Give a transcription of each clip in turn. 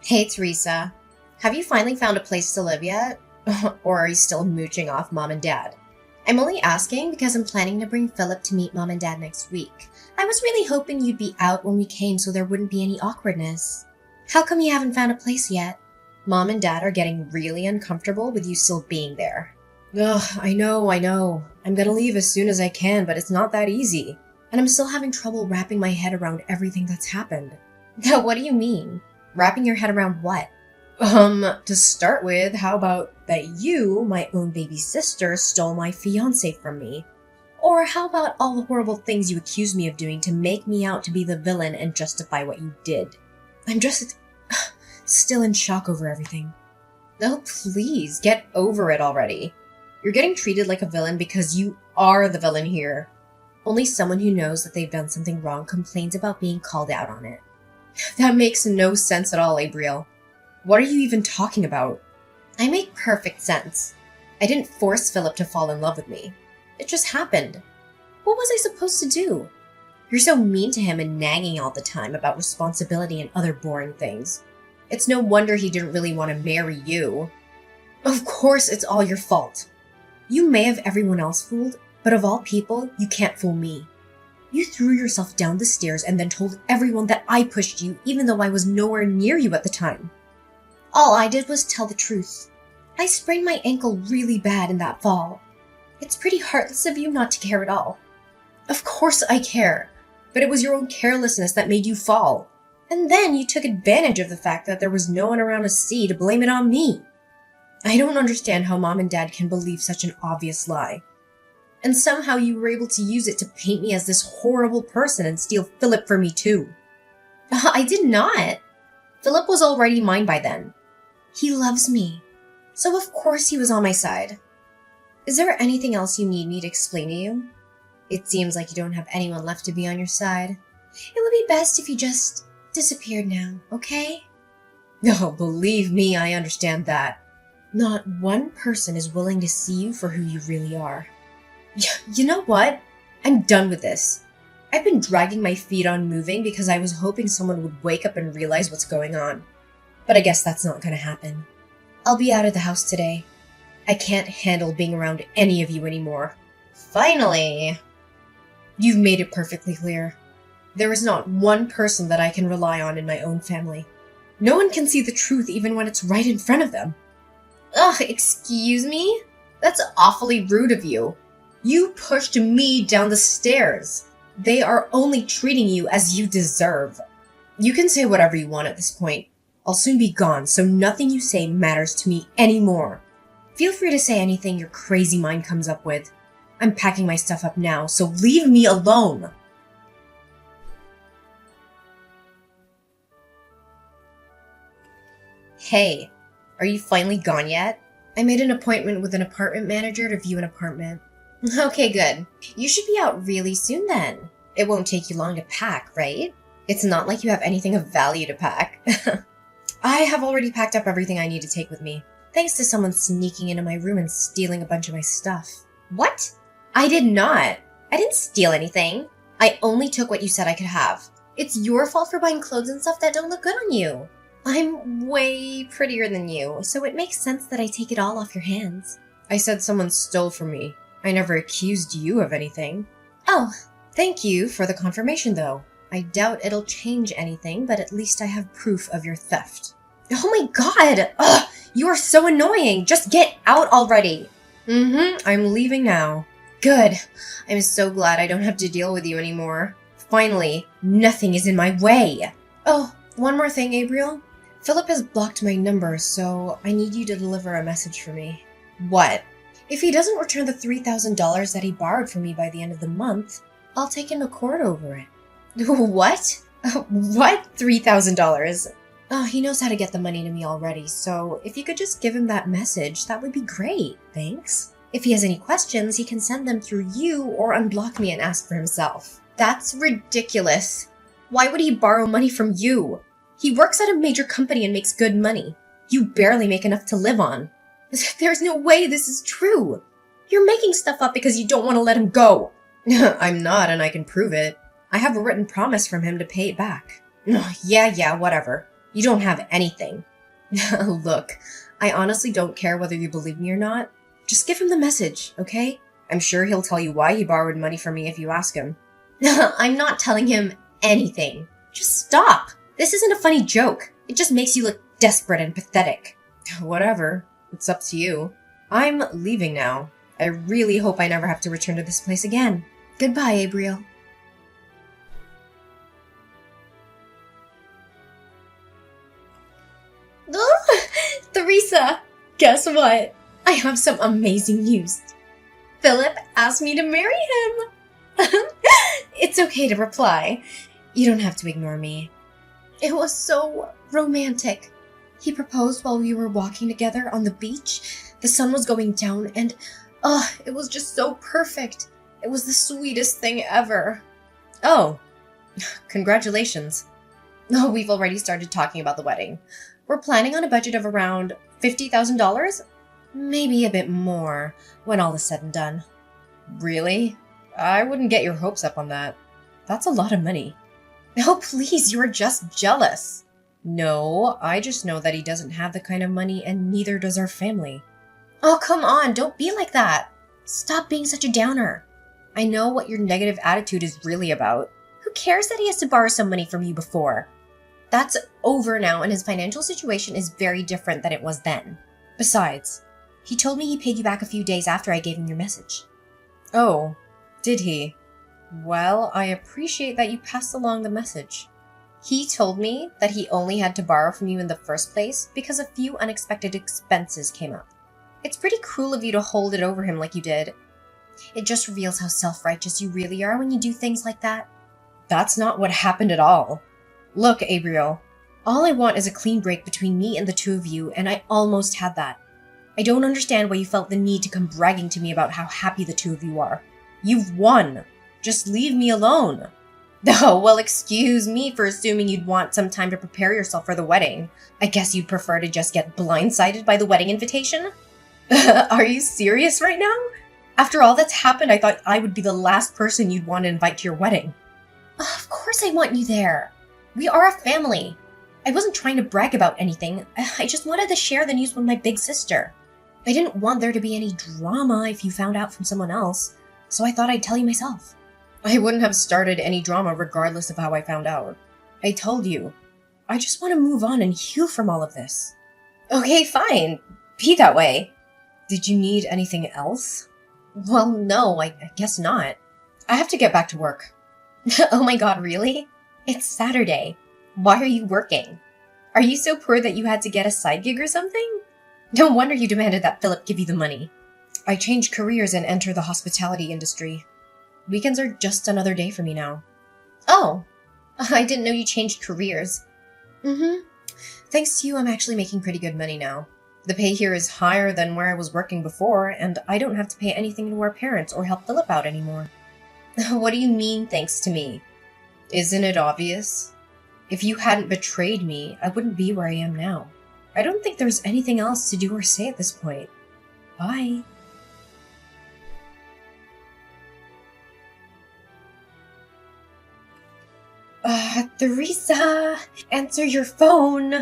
Hey, Teresa. Have you finally found a place to live yet? Or are you still mooching off mom and dad? I'm only asking because I'm planning to bring Philip to meet mom and dad next week. I was really hoping you'd be out when we came so there wouldn't be any awkwardness. How come you haven't found a place yet? Mom and dad are getting really uncomfortable with you still being there. Ugh, I know. I'm gonna leave as soon as I can, but it's not that easy. And I'm still having trouble wrapping my head around everything that's happened. What do you mean? Wrapping your head around what? To start with, how about that you, my own baby sister, stole my fiancé from me? Or how about all the horrible things you accused me of doing to make me out to be the villain and justify what you did? I'm just still in shock over everything. Oh, please, get over it already. You're getting treated like a villain because you are the villain here. Only someone who knows that they've done something wrong complains about being called out on it. That makes no sense at all, Abriel. What are you even talking about? I make perfect sense. I didn't force Philip to fall in love with me. It just happened. What was I supposed to do? You're so mean to him and nagging all the time about responsibility and other boring things. It's no wonder he didn't really want to marry you. Of course it's all your fault. You may have everyone else fooled, but of all people, you can't fool me. You threw yourself down the stairs and then told everyone that I pushed you, even though I was nowhere near you at the time. All I did was tell the truth. I sprained my ankle really bad in that fall. It's pretty heartless of you not to care at all. Of course I care, but it was your own carelessness that made you fall. And then you took advantage of the fact that there was no one around to see to blame it on me. I don't understand how mom and dad can believe such an obvious lie. And somehow you were able to use it to paint me as this horrible person and steal Philip from me too. I did not. Philip was already mine by then. He loves me. So of course he was on my side. Is there anything else you need me to explain to you? It seems like you don't have anyone left to be on your side. It would be best if you just disappeared now, okay? Oh, believe me, I understand that. Not one person is willing to see you for who you really are. You know what? I'm done with this. I've been dragging my feet on moving because I was hoping someone would wake up and realize what's going on. But I guess that's not going to happen. I'll be out of the house today. I can't handle being around any of you anymore. Finally! You've made it perfectly clear. There is not one person that I can rely on in my own family. No one can see the truth even when it's right in front of them. Ugh, excuse me? That's awfully rude of you. You pushed me down the stairs. They are only treating you as you deserve. You can say whatever you want at this point. I'll soon be gone, so nothing you say matters to me anymore. Feel free to say anything your crazy mind comes up with. I'm packing my stuff up now, so leave me alone. Hey, are you finally gone yet? I made an appointment with an apartment manager to view an apartment. Okay, good. You should be out really soon then. It won't take you long to pack, right? It's not like you have anything of value to pack. I have already packed up everything I need to take with me, thanks to someone sneaking into my room and stealing a bunch of my stuff. What? I did not. I didn't steal anything. I only took what you said I could have. It's your fault for buying clothes and stuff that don't look good on you. I'm way prettier than you, so it makes sense that I take it all off your hands. I said someone stole from me. I never accused you of anything. Oh, thank you for the confirmation though. I doubt it'll change anything, but at least I have proof of your theft. Oh my god! Ugh! You are so annoying! Just get out already! I'm leaving now. Good. I'm so glad I don't have to deal with you anymore. Finally, nothing is in my way. Oh, one more thing, Abriel. Philip has blocked my number, so I need you to deliver a message for me. What? If he doesn't return the $3,000 that he borrowed from me by the end of the month, I'll take him to court over it. What? What? $3,000? Oh, he knows how to get the money to me already, so if you could just give him that message, that would be great. Thanks. If he has any questions, he can send them through you or unblock me and ask for himself. That's ridiculous. Why would he borrow money from you? He works at a major company and makes good money. You barely make enough to live on. There's no way this is true. You're making stuff up because you don't want to let him go. I'm not, and I can prove it. I have a written promise from him to pay it back. Yeah, whatever. You don't have anything. Look, I honestly don't care whether you believe me or not. Just give him the message, okay? I'm sure he'll tell you why he borrowed money from me if you ask him. I'm not telling him anything. Just stop. This isn't a funny joke. It just makes you look desperate and pathetic. Whatever. It's up to you. I'm leaving now. I really hope I never have to return to this place again. Goodbye, Abriel. Theresa, guess what? I have some amazing news. Philip asked me to marry him. It's okay to reply. You don't have to ignore me. It was so romantic. He proposed while we were walking together on the beach. The sun was going down and, it was just so perfect. It was the sweetest thing ever. Oh, congratulations. Oh, we've already started talking about the wedding. We're planning on a budget of around $50,000? Maybe a bit more when all is said and done. Really? I wouldn't get your hopes up on that. That's a lot of money. Oh, please, you're just jealous. No, I just know that he doesn't have the kind of money and neither does our family. Oh, come on, don't be like that. Stop being such a downer. I know what your negative attitude is really about. Who cares that he has to borrow some money from you before? That's over now and his financial situation is very different than it was then. Besides, he told me he paid you back a few days after I gave him your message. Oh, did he? Well, I appreciate that you passed along the message. He told me that he only had to borrow from you in the first place because a few unexpected expenses came up. It's pretty cruel of you to hold it over him like you did. It just reveals how self-righteous you really are when you do things like that. That's not what happened at all. Look, Abriel, all I want is a clean break between me and the two of you, and I almost had that. I don't understand why you felt the need to come bragging to me about how happy the two of you are. You've won. Just leave me alone. Oh, well, excuse me for assuming you'd want some time to prepare yourself for the wedding. I guess you'd prefer to just get blindsided by the wedding invitation? Are you serious right now? After all that's happened, I thought I would be the last person you'd want to invite to your wedding. Of course I want you there. We are a family. I wasn't trying to brag about anything. I just wanted to share the news with my big sister. I didn't want there to be any drama if you found out from someone else, so I thought I'd tell you myself. I wouldn't have started any drama regardless of how I found out. I told you. I just want to move on and heal from all of this. Okay, fine. Be that way. Did you need anything else? Well, no, I guess not. I have to get back to work. Oh my god, really? It's Saturday. Why are you working? Are you so poor that you had to get a side gig or something? No wonder you demanded that Philip give you the money. I changed careers and entered the hospitality industry. Weekends are just another day for me now. Oh, I didn't know you changed careers. Thanks to you, I'm actually making pretty good money now. The pay here is higher than where I was working before, and I don't have to pay anything to our parents or help Philip out anymore. What do you mean, thanks to me? Isn't it obvious? If you hadn't betrayed me, I wouldn't be where I am now. I don't think there's anything else to do or say at this point. Bye. Theresa, answer your phone.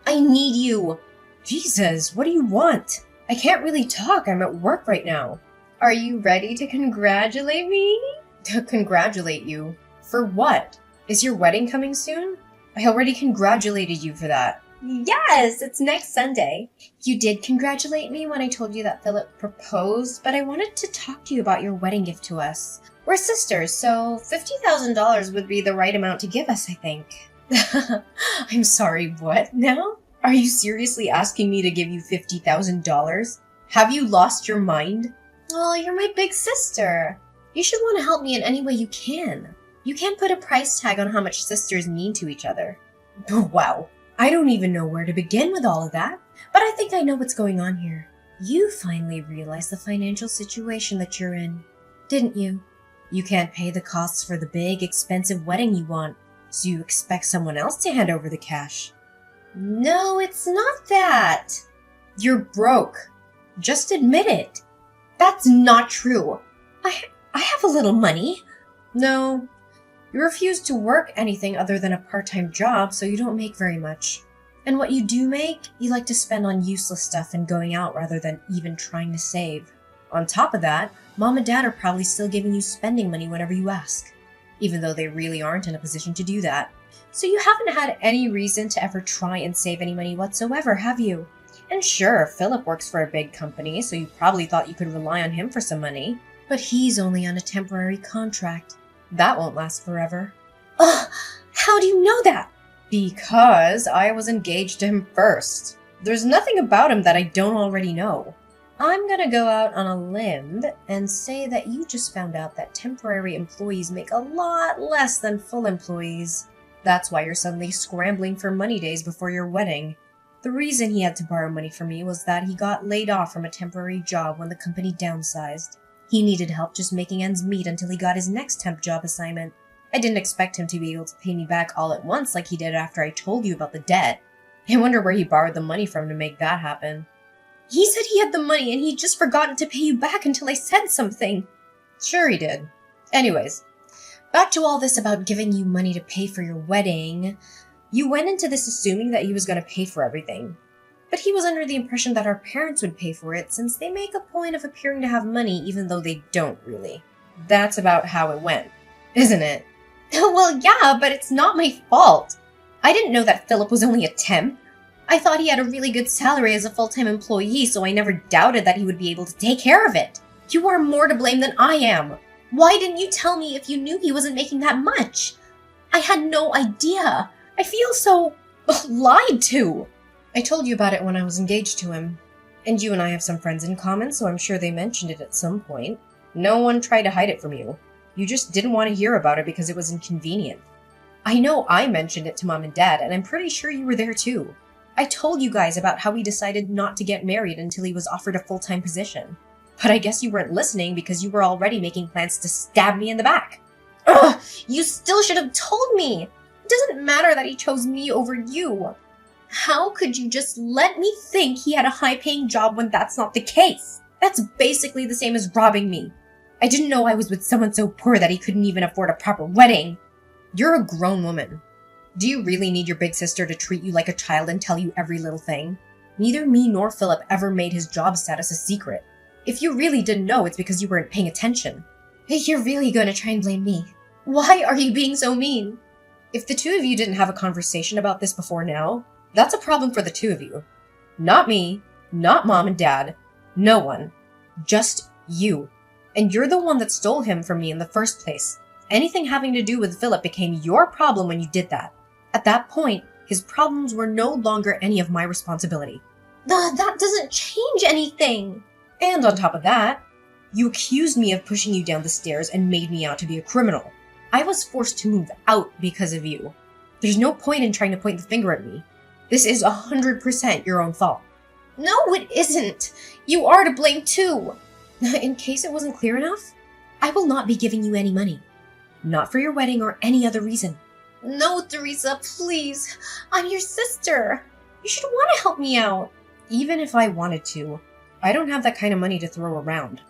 I need you. Jesus, what do you want? I can't really talk. I'm at work right now. Are you ready to congratulate me? To congratulate you? For what? Is your wedding coming soon? I already congratulated you for that. Yes, it's next Sunday. You did congratulate me when I told you that Philip proposed, but I wanted to talk to you about your wedding gift to us. We're sisters, so $50,000 would be the right amount to give us, I think. I'm sorry, what now? Are you seriously asking me to give you $50,000? Have you lost your mind? Well, you're my big sister. You should want to help me in any way you can. You can't put a price tag on how much sisters mean to each other. Oh, wow. I don't even know where to begin with all of that, but I think I know what's going on here. You finally realized the financial situation that you're in, didn't you? You can't pay the costs for the big, expensive wedding you want, so you expect someone else to hand over the cash. No, it's not that. You're broke. Just admit it. That's not true. I have a little money. No. You refuse to work anything other than a part-time job, so you don't make very much. And what you do make, you like to spend on useless stuff and going out rather than even trying to save. On top of that, Mom and Dad are probably still giving you spending money whenever you ask, even though they really aren't in a position to do that. So you haven't had any reason to ever try and save any money whatsoever, have you? And sure, Philip works for a big company, so you probably thought you could rely on him for some money. But he's only on a temporary contract. That won't last forever. Ugh! How do you know that? Because I was engaged to him first. There's nothing about him that I don't already know. I'm gonna go out on a limb and say that you just found out that temporary employees make a lot less than full employees. That's why you're suddenly scrambling for money days before your wedding. The reason he had to borrow money from me was that he got laid off from a temporary job when the company downsized. He needed help just making ends meet until he got his next temp job assignment. I didn't expect him to be able to pay me back all at once like he did after I told you about the debt. I wonder where he borrowed the money from to make that happen. He said he had the money and he'd just forgotten to pay you back until I said something. Sure he did. Anyways, back to all this about giving you money to pay for your wedding. You went into this assuming that he was going to pay for everything. But he was under the impression that our parents would pay for it since they make a point of appearing to have money even though they don't really. That's about how it went, isn't it? Well, yeah, but it's not my fault. I didn't know that Philip was only a temp. I thought he had a really good salary as a full-time employee, so I never doubted that he would be able to take care of it. You are more to blame than I am. Why didn't you tell me if you knew he wasn't making that much? I had no idea. I feel so lied to. I told you about it when I was engaged to him. And you and I have some friends in common, so I'm sure they mentioned it at some point. No one tried to hide it from you. You just didn't want to hear about it because it was inconvenient. I know I mentioned it to Mom and Dad, and I'm pretty sure you were there too. I told you guys about how we decided not to get married until he was offered a full-time position. But I guess you weren't listening because you were already making plans to stab me in the back. Ugh! You still should have told me! It doesn't matter that he chose me over you. How could you just let me think he had a high-paying job when that's not the case? That's basically the same as robbing me. I didn't know I was with someone so poor that he couldn't even afford a proper wedding. You're a grown woman. Do you really need your big sister to treat you like a child and tell you every little thing? Neither me nor Philip ever made his job status a secret. If you really didn't know, it's because you weren't paying attention. Hey, you're really going to try and blame me. Why are you being so mean? If the two of you didn't have a conversation about this before now, that's a problem for the two of you. Not me, not Mom and Dad, no one. Just you. And you're the one that stole him from me in the first place. Anything having to do with Philip became your problem when you did that. At that point, his problems were no longer any of my responsibility. That doesn't change anything. And on top of that, you accused me of pushing you down the stairs and made me out to be a criminal. I was forced to move out because of you. There's no point in trying to point the finger at me. This is 100% your own fault. No, it isn't. You are to blame too. In case it wasn't clear enough, I will not be giving you any money. Not for your wedding or any other reason. No, Teresa, please. I'm your sister. You should want to help me out. Even if I wanted to, I don't have that kind of money to throw around.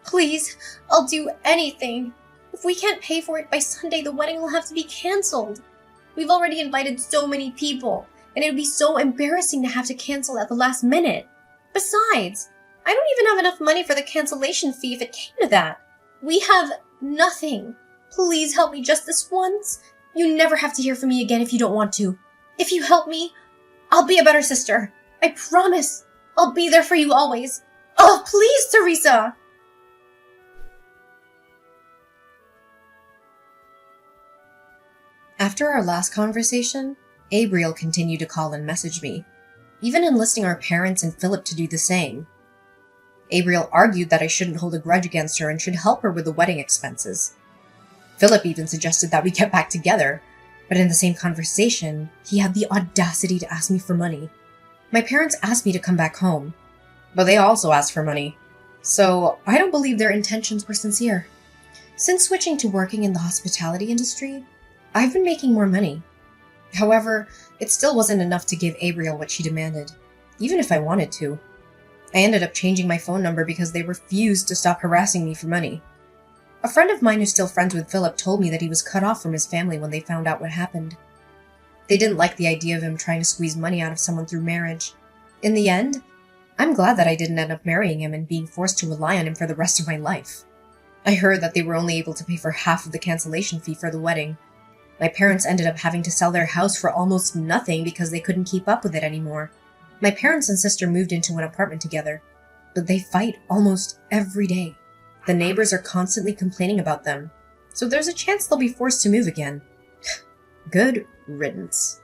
Please, I'll do anything. If we can't pay for it by Sunday, the wedding will have to be canceled. We've already invited so many people, and it would be so embarrassing to have to cancel at the last minute. Besides, I don't even have enough money for the cancellation fee if it came to that. We have nothing. Please help me just this once. You never have to hear from me again if you don't want to. If you help me, I'll be a better sister. I promise. I'll be there for you always. Oh, please, Teresa! After our last conversation, Abriel continued to call and message me, even enlisting our parents and Philip to do the same. Abriel argued that I shouldn't hold a grudge against her and should help her with the wedding expenses. Philip even suggested that we get back together, but in the same conversation, he had the audacity to ask me for money. My parents asked me to come back home, but they also asked for money, so I don't believe their intentions were sincere. Since switching to working in the hospitality industry, I've been making more money. However, it still wasn't enough to give Abriel what she demanded, even if I wanted to. I ended up changing my phone number because they refused to stop harassing me for money. A friend of mine who's still friends with Philip told me that he was cut off from his family when they found out what happened. They didn't like the idea of him trying to squeeze money out of someone through marriage. In the end, I'm glad that I didn't end up marrying him and being forced to rely on him for the rest of my life. I heard that they were only able to pay for half of the cancellation fee for the wedding. My parents ended up having to sell their house for almost nothing because they couldn't keep up with it anymore. My parents and sister moved into an apartment together, but they fight almost every day. The neighbors are constantly complaining about them, so there's a chance they'll be forced to move again. Good riddance.